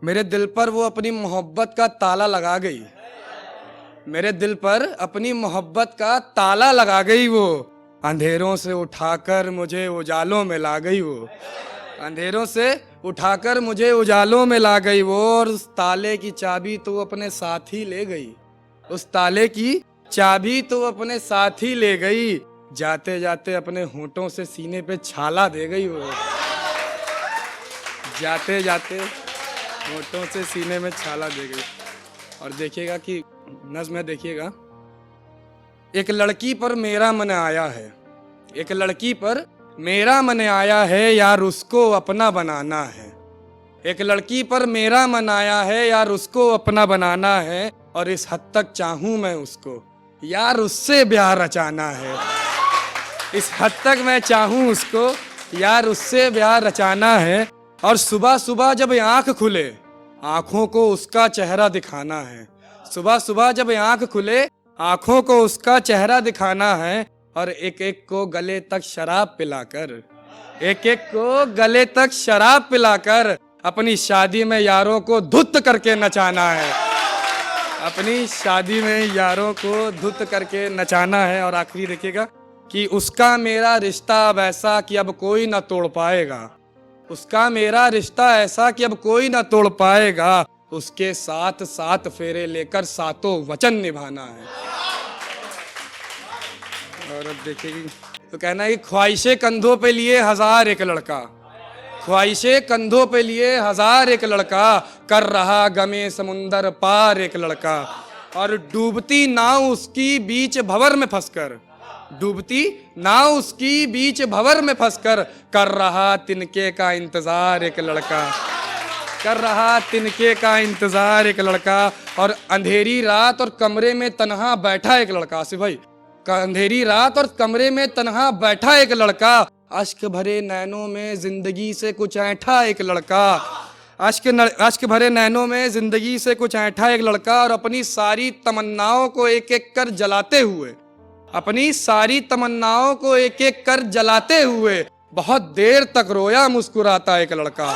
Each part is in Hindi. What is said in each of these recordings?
मेरे दिल पर वो अपनी मोहब्बत का ताला लगा गई। मेरे दिल पर अपनी मोहब्बत का ताला लगा गई वो। अंधेरों से उठाकर मुझे उजालों में ला गई वो। अंधेरों से उठाकर मुझे उजालों में ला गई वो। और उस ताले की चाबी तो वो अपने साथ ही ले गई। उस ताले की चाबी तो वो अपने साथ ही ले गई। जाते जाते अपने होंठों से सीने पे छाला दे गई वो। जाते जाते होंठों से सीने में छाला दे गई। और देखिएगा कि नज़्म में देखिएगा, एक लड़की पर मेरा मन आया है। एक लड़की पर मेरा मन आया है, यार उसको अपना बनाना है। एक लड़की पर मेरा मन आया है, यार उसको अपना बनाना है। और इस हद तक चाहूं मैं उसको, यार उससे ब्याह रचाना है। इस हद तक मैं चाहूं उसको, यार उससे ब्याह रचाना है। और सुबह सुबह जब आंख खुले, आंखों को उसका चेहरा दिखाना है। सुबह सुबह जब आंख खुले, आंखों को उसका चेहरा दिखाना है। और एक एक को गले तक शराब पिलाकर, एक एक को गले तक शराब पिलाकर अपनी शादी में यारों को धुत करके नचाना है। अपनी शादी में यारों को धुत करके नचाना है। और आखिरी देखिएगा कि उसका मेरा रिश्ता अब ऐसा कि अब कोई ना तोड़ पाएगा। उसका मेरा रिश्ता ऐसा कि अब कोई ना तोड़ पाएगा। उसके साथ 7 फेरे लेकर 7 वचन निभाना है। और अब देखिए तो कहना है कि ख्वाहिशें कंधों पे लिए 1000 एक लड़का, ख्वाहिशें कंधों पे लिए 1000 एक लड़का, कर रहा गमे समुंदर पार एक लड़का। और डूबती नाव उसकी बीच भंवर में फंसकर, डूबती नाव उसकी बीच भंवर में फंसकर, कर रहा तिनके का इंतजार एक लड़का, कर रहा तिनके का इंतजार एक लड़का। और अंधेरी रात और कमरे में तन्हा बैठा एक लड़का, आसिफ भाई, अंधेरी रात और कमरे में तन्हा बैठा एक लड़का, अश्क भरे नैनों में जिंदगी से कुछ ऐंठा एक लड़का, अश्क भरे नैनों में जिंदगी से कुछ ऐंठा एक लड़का। और अपनी सारी तमन्नाओं को एक एक कर जलाते हुए, अपनी सारी तमन्नाओं को एक एक कर जलाते हुए बहुत देर तक रोया मुस्कुराता एक लड़का,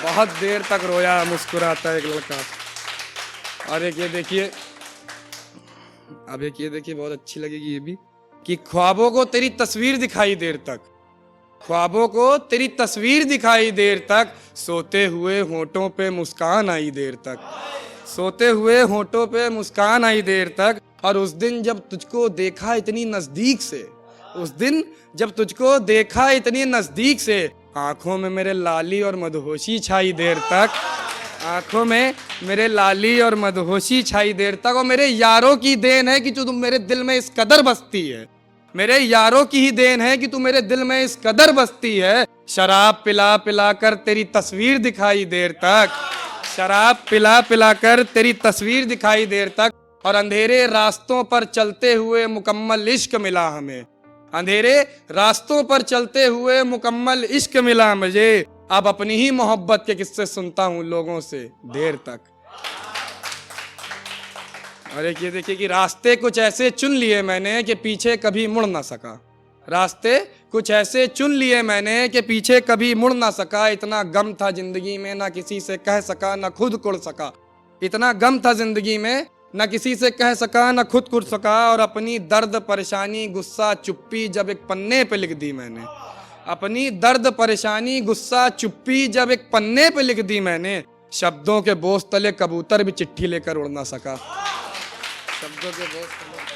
बहुत देर तक रोया मुस्कुराता एक लड़का। और एक ये देखिए, अब एक ये देखिए, बहुत अच्छी लगेगी ये भी, कि ख्वाबों को तेरी तस्वीर दिखाई देर तक, ख्वाबों को तेरी तस्वीर दिखाई देर तक, सोते हुए होंठों पे मुस्कान आई देर तक, सोते हुए होंठों पे मुस्कान आई देर तक। और उस दिन जब तुझको देखा इतनी नजदीक से, उस दिन जब तुझको देखा इतनी नजदीक से, आंखों में मेरे लाली और मदहोशी छाई देर तक, आंखों में मेरे लाली और मदहोशी छाई देर तक। और मेरे यारों की देन है कि तू मेरे दिल में इस कदर बसती है, मेरे यारों की ही देन है कि तू मेरे दिल में इस कदर बसती है। शराब पिला पिला कर तेरी तस्वीर दिखाई देर तक, शराब पिला पिला कर तेरी तस्वीर दिखाई देर तक। और अंधेरे रास्तों पर चलते हुए मुकम्मल इश्क मिला हमें, अंधेरे रास्तों पर चलते हुए मुकम्मल इश्क मिला मुझे। अब अपनी ही मोहब्बत के किस्से सुनता हूँ लोगों से देर तक। और एक ये देखिए कि रास्ते कुछ ऐसे चुन लिए मैंने कि पीछे कभी मुड़ ना सका, रास्ते कुछ ऐसे चुन लिए मैंने कि पीछे कभी मुड़ ना सका। इतना गम था जिंदगी में ना किसी से कह सका ना खुद कुड़ सका, इतना गम था जिंदगी में न किसी से कह सका न खुद कुड़ सका। और अपनी दर्द परेशानी गुस्सा चुप्पी जब एक पन्ने पे लिख दी मैंने, अपनी दर्द परेशानी गुस्सा चुप्पी जब एक पन्ने पे लिख दी मैंने, शब्दों के बोझ तले कबूतर भी चिट्ठी लेकर उड़ ना सका, शब्दों के बोझ तले।